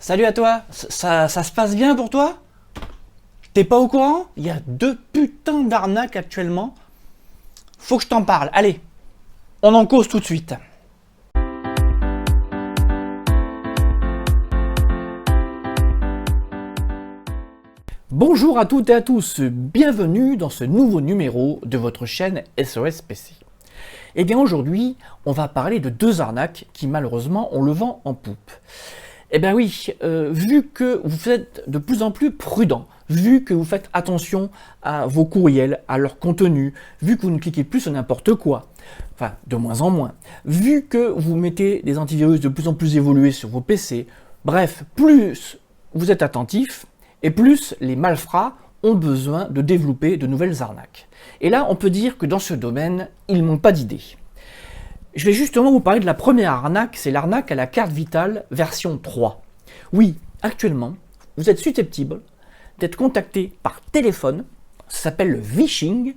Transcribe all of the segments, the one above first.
Salut à toi, ça se passe bien pour toi? T'es pas au courant? Il y a 2 putains d'arnaques actuellement. Faut que je t'en parle. Allez, on en cause tout de suite. Bonjour à toutes et à tous, bienvenue dans ce nouveau numéro de votre chaîne SOS PC. Et bien aujourd'hui, on va parler de 2 arnaques qui malheureusement ont le vent en poupe. Eh bien oui, vu que vous êtes de plus en plus prudent, vu que vous faites attention à vos courriels, à leur contenu, vu que vous ne cliquez plus sur n'importe quoi, enfin de moins en moins, vu que vous mettez des antivirus de plus en plus évolués sur vos PC, bref, plus vous êtes attentif et plus les malfrats ont besoin de développer de nouvelles arnaques. Et là, on peut dire que dans ce domaine, ils n'ont pas d'idée. Je vais justement vous parler de la première arnaque, c'est l'arnaque à la carte vitale version 3. Oui, actuellement, vous êtes susceptible d'être contacté par téléphone, ça s'appelle le phishing,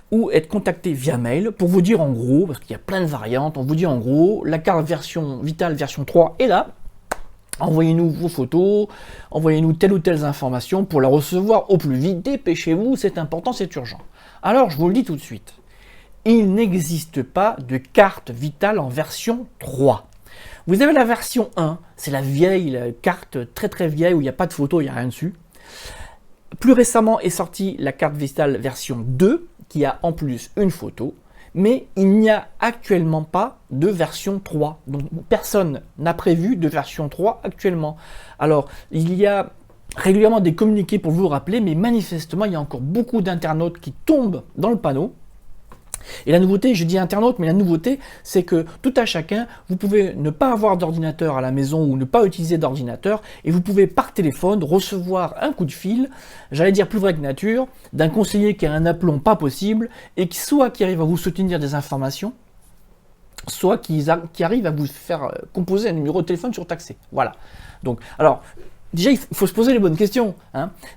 ou être contacté via mail pour vous dire en gros, parce qu'il y a plein de variantes, on vous dit en gros, la carte vitale version 3 est là, envoyez-nous vos photos, envoyez-nous telle ou telle information pour la recevoir au plus vite, dépêchez-vous, c'est important, c'est urgent. Alors, je vous le dis tout de suite. Il n'existe pas de carte vitale en version 3. Vous avez la version 1, c'est la vieille carte très très vieille où il n'y a pas de photo, il n'y a rien dessus. Plus récemment est sortie la carte vitale version 2 qui a en plus une photo, mais il n'y a actuellement pas de version 3. Donc personne n'a prévu de version 3 actuellement. Alors il y a régulièrement des communiqués pour vous rappeler, mais manifestement il y a encore beaucoup d'internautes qui tombent dans le panneau. Et la nouveauté, je dis internaute, mais la nouveauté, c'est que tout à chacun, vous pouvez ne pas avoir d'ordinateur à la maison ou ne pas utiliser d'ordinateur, et vous pouvez par téléphone recevoir un coup de fil, j'allais dire plus vrai que nature, d'un conseiller qui a un aplomb pas possible, et qui soit qui arrive à vous soutenir des informations, soit qui arrive à vous faire composer un numéro de téléphone surtaxé. Voilà. Donc, alors, déjà, il faut se poser les bonnes questions.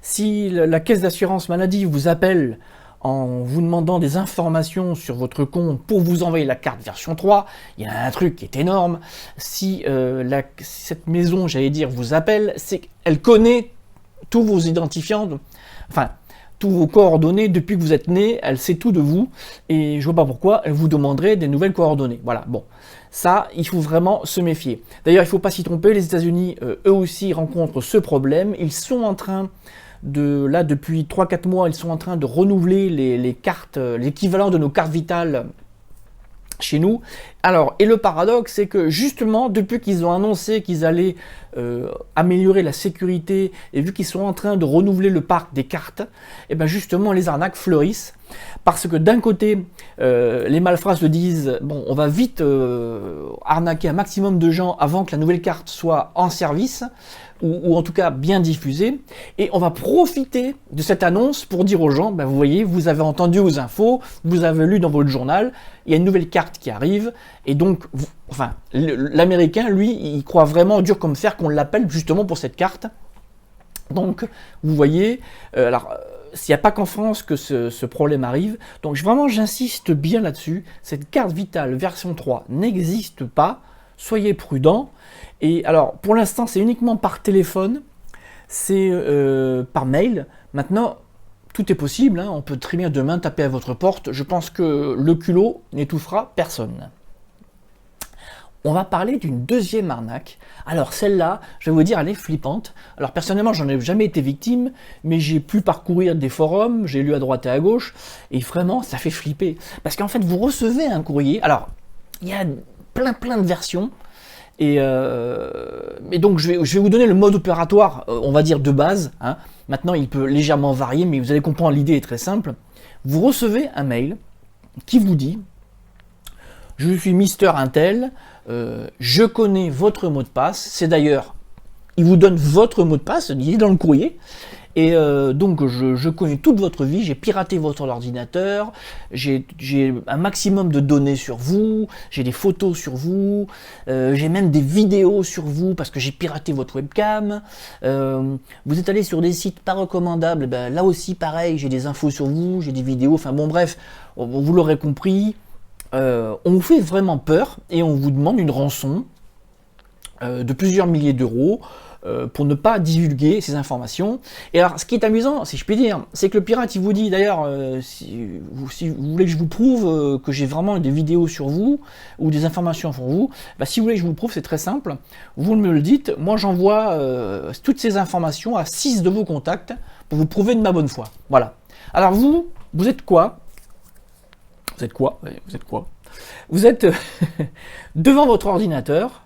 Si la caisse d'assurance maladie vous appelle en vous demandant des informations sur votre compte pour vous envoyer la carte version 3, il y a un truc qui est énorme. Si cette maison, j'allais dire, vous appelle, c'est qu'elle connaît tous vos identifiants, enfin, tous vos coordonnées depuis que vous êtes né, elle sait tout de vous, et je vois pas pourquoi elle vous demanderait des nouvelles coordonnées. Voilà, bon. Ça, il faut vraiment se méfier. D'ailleurs, il ne faut pas s'y tromper, les États-Unis, eux aussi, rencontrent ce problème. Ils sont en train depuis 3-4 mois, ils sont en train de renouveler les cartes, l'équivalent de nos cartes vitales chez nous. Alors, et le paradoxe, c'est que justement, depuis qu'ils ont annoncé qu'ils allaient améliorer la sécurité, et vu qu'ils sont en train de renouveler le parc des cartes, et bien justement, les arnaques fleurissent. Parce que d'un côté, les malfrats se disent, bon, on va vite arnaquer un maximum de gens avant que la nouvelle carte soit en service, ou en tout cas bien diffusée, et on va profiter de cette annonce pour dire aux gens, ben vous voyez, vous avez entendu aux infos, vous avez lu dans votre journal, il y a une nouvelle carte qui arrive, et donc, l'Américain, lui, il croit vraiment dur comme fer qu'on l'appelle justement pour cette carte. Donc, vous voyez, s'il n'y a pas qu'en France que ce problème arrive, donc vraiment j'insiste bien là-dessus, cette carte vitale version 3 n'existe pas, soyez prudents. Et alors pour l'instant c'est uniquement par téléphone, c'est par mail. Maintenant tout est possible, on peut très bien demain taper à votre porte, je pense que le culot n'étouffera personne. On va parler d'une deuxième arnaque. Alors celle-là, je vais vous dire, elle est flippante. Alors personnellement, j'en ai jamais été victime, mais j'ai pu parcourir des forums, j'ai lu à droite et à gauche, et vraiment, ça fait flipper. Parce qu'en fait, vous recevez un courrier. Alors, il y a plein de versions, et donc je vais vous donner le mode opératoire, on va dire de base. Maintenant, il peut légèrement varier, mais vous allez comprendre, l'idée est très simple. Vous recevez un mail qui vous dit « Je suis Mister Intel ». Je connais votre mot de passe, c'est d'ailleurs, il vous donne votre mot de passe, il est dans le courrier, et donc je connais toute votre vie, j'ai piraté votre ordinateur, j'ai un maximum de données sur vous, j'ai des photos sur vous, j'ai même des vidéos sur vous parce que j'ai piraté votre webcam, vous êtes allé sur des sites pas recommandables, ben, là aussi pareil, j'ai des infos sur vous, j'ai des vidéos, enfin bon bref, vous l'aurez compris. On vous fait vraiment peur et on vous demande une rançon de plusieurs milliers d'euros pour ne pas divulguer ces informations. Et alors, ce qui est amusant, si je puis dire, c'est que le pirate, il vous dit d'ailleurs, si vous voulez que je vous prouve que j'ai vraiment des vidéos sur vous, ou des informations sur vous, bah, si vous voulez que je vous le prouve, c'est très simple. Vous me le dites, moi j'envoie toutes ces informations à 6 de vos contacts pour vous prouver de ma bonne foi. Voilà. Alors vous êtes quoi? Vous êtes quoi? Ouais, vous êtes quoi? Vous êtes devant votre ordinateur,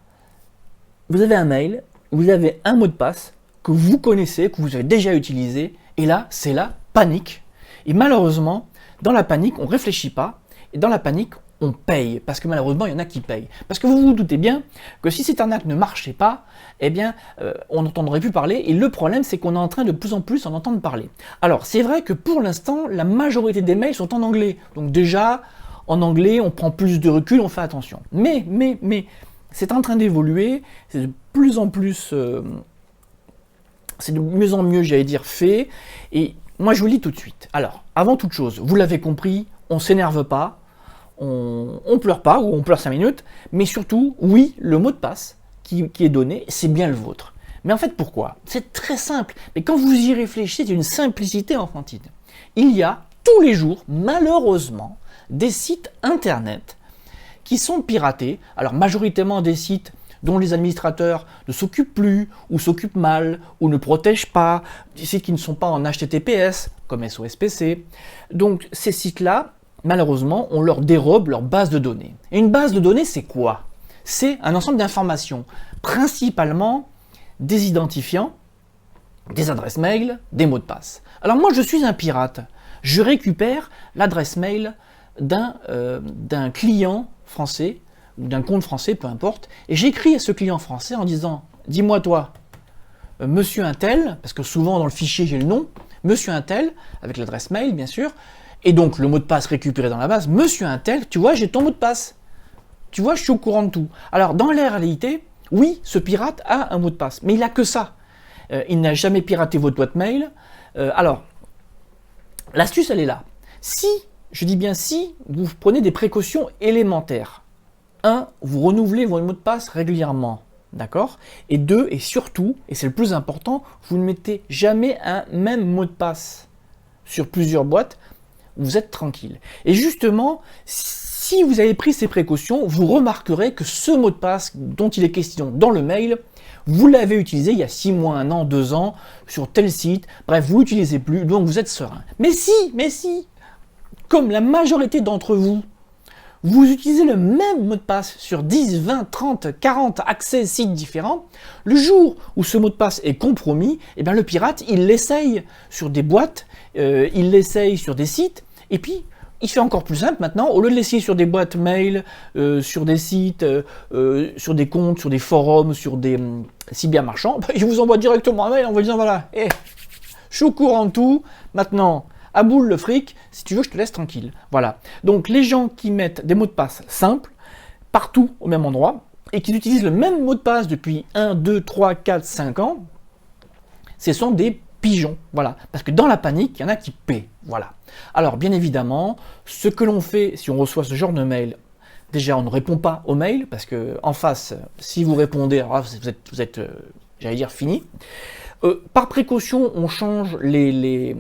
vous avez un mail, vous avez un mot de passe que vous connaissez, que vous avez déjà utilisé, et là, c'est la panique. Et malheureusement, dans la panique, on ne réfléchit pas, et dans la panique, on paye, parce que malheureusement, il y en a qui payent. Parce que vous vous doutez bien que si cette arnaque ne marchait pas, eh bien, on n'entendrait plus parler, et le problème, c'est qu'on est en train de plus en plus en entendre parler. Alors, c'est vrai que pour l'instant, la majorité des mails sont en anglais, donc déjà, en anglais, on prend plus de recul, on fait attention. Mais, c'est en train d'évoluer, c'est de plus en plus, c'est de mieux en mieux, j'allais dire, fait, et moi je vous le dis tout de suite. Alors, avant toute chose, vous l'avez compris, on s'énerve pas, on pleure pas, ou on pleure 5 minutes, mais surtout, oui, le mot de passe qui est donné, c'est bien le vôtre. Mais en fait, pourquoi? C'est très simple, mais quand vous y réfléchissez, c'est une simplicité enfantine. Il y a tous les jours, malheureusement, des sites internet qui sont piratés, alors majoritairement des sites dont les administrateurs ne s'occupent plus, ou s'occupent mal, ou ne protègent pas, des sites qui ne sont pas en HTTPS, comme SOSPC. Donc ces sites-là, malheureusement, on leur dérobe leur base de données. Et une base de données, c'est quoi? C'est un ensemble d'informations, principalement des identifiants, des adresses mail, des mots de passe. Alors moi, je suis un pirate. Je récupère l'adresse mail d'un client français, ou d'un compte français, peu importe, et j'écris à ce client français en disant « Dis-moi toi, monsieur Untel », parce que souvent dans le fichier j'ai le nom, « Monsieur Untel », avec l'adresse mail bien sûr, et donc le mot de passe récupéré dans la base, « Monsieur Untel, tu vois, j'ai ton mot de passe. Tu vois, je suis au courant de tout. » Alors dans la réalité, oui, ce pirate a un mot de passe, mais il n'a que ça. Il n'a jamais piraté votre boîte mail. Alors, l'astuce elle est là. Si, je dis bien si, vous prenez des précautions élémentaires. 1. Vous renouvelez vos mots de passe régulièrement. D'accord? Et 2, et surtout, et c'est le plus important, vous ne mettez jamais un même mot de passe sur plusieurs boîtes. Vous êtes tranquille. Et justement, si vous avez pris ces précautions, vous remarquerez que ce mot de passe dont il est question dans le mail, vous l'avez utilisé il y a 6 mois, 1 an, 2 ans, sur tel site. Bref, vous ne l'utilisez plus, donc vous êtes serein. Mais si, comme la majorité d'entre vous, vous utilisez le même mot de passe sur 10, 20, 30, 40 accès sites différents, le jour où ce mot de passe est compromis, eh bien le pirate, il l'essaye sur des boîtes, il l'essaye sur des sites, et puis il fait encore plus simple maintenant, au lieu de l'essayer sur des boîtes mail, sur des sites, sur des comptes, sur des forums, sur des cybermarchands, il vous envoie directement un mail en vous disant voilà, je suis au courant de tout, maintenant, à boule le fric, si tu veux, je te laisse tranquille. Voilà. Donc les gens qui mettent des mots de passe simples, partout au même endroit, et qui utilisent le même mot de passe depuis 1, 2, 3, 4, 5 ans, ce sont des pigeons. Voilà. Parce que dans la panique, il y en a qui paient. Voilà. Alors bien évidemment, ce que l'on fait si on reçoit ce genre de mail, déjà on ne répond pas aux mails, parce que en face, si vous répondez, alors là, vous êtes j'allais dire, fini. Par précaution, on change les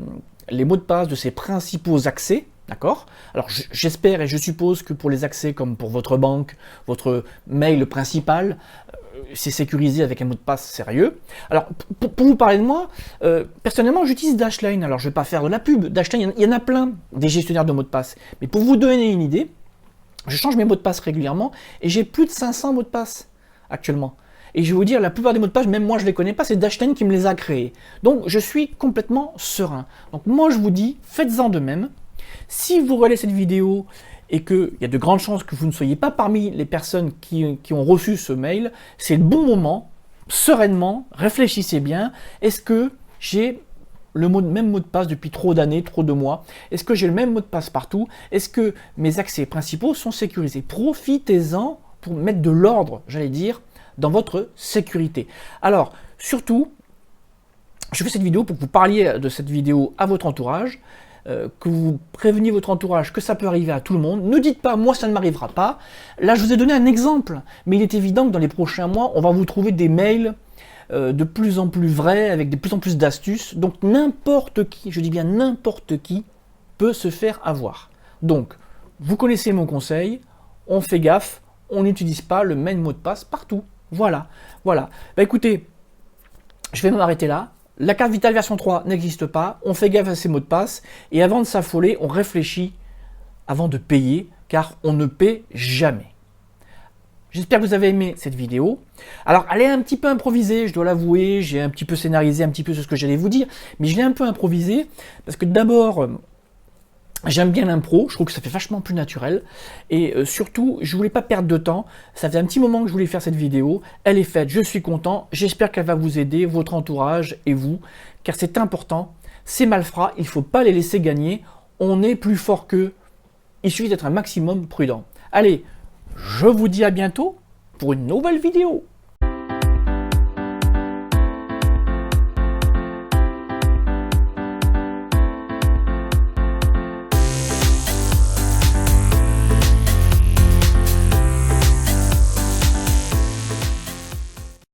mots de passe de ces principaux accès, d'accord? Alors j'espère et je suppose que pour les accès comme pour votre banque, votre mail principal, c'est sécurisé avec un mot de passe sérieux. Alors pour vous parler de moi, personnellement j'utilise Dashlane, alors je ne vais pas faire de la pub, Dashlane, il y en a plein des gestionnaires de mots de passe, mais pour vous donner une idée, je change mes mots de passe régulièrement et j'ai plus de 500 mots de passe actuellement. Et je vais vous dire, la plupart des mots de passe, même moi je ne les connais pas, c'est Dashlane qui me les a créés. Donc je suis complètement serein. Donc moi je vous dis, faites-en de même. Si vous regardez cette vidéo et qu'il y a de grandes chances que vous ne soyez pas parmi les personnes qui ont reçu ce mail, c'est le bon moment, sereinement, réfléchissez bien. Est-ce que j'ai le même mot de passe depuis trop d'années, trop de mois? Est-ce que j'ai le même mot de passe partout? Est-ce que mes accès principaux sont sécurisés? Profitez-en pour mettre de l'ordre, j'allais dire, dans votre sécurité. Alors, surtout, je fais cette vidéo pour que vous parliez de cette vidéo à votre entourage. que vous préveniez votre entourage que ça peut arriver à tout le monde. Ne dites pas, moi ça ne m'arrivera pas. Là, je vous ai donné un exemple, mais il est évident que dans les prochains mois, on va vous trouver des mails de plus en plus vrais, avec de plus en plus d'astuces. Donc n'importe qui, je dis bien n'importe qui, peut se faire avoir. Donc, vous connaissez mon conseil, on fait gaffe, on n'utilise pas le même mot de passe partout. Voilà, voilà. Bah écoutez, je vais m'arrêter là. La carte vitale version 3 n'existe pas, on fait gaffe à ces mots de passe, et avant de s'affoler, on réfléchit avant de payer, car on ne paie jamais. J'espère que vous avez aimé cette vidéo. Alors, elle est un petit peu improvisée, je dois l'avouer, j'ai un petit peu scénarisé un petit peu ce que j'allais vous dire, mais je l'ai un peu improvisé, parce que d'abord, j'aime bien l'impro, je trouve que ça fait vachement plus naturel, et surtout, je voulais pas perdre de temps, ça fait un petit moment que je voulais faire cette vidéo, elle est faite, je suis content, j'espère qu'elle va vous aider, votre entourage et vous, car c'est important, ces malfrats, il ne faut pas les laisser gagner, on est plus fort qu'eux, il suffit d'être un maximum prudent. Allez, je vous dis à bientôt pour une nouvelle vidéo.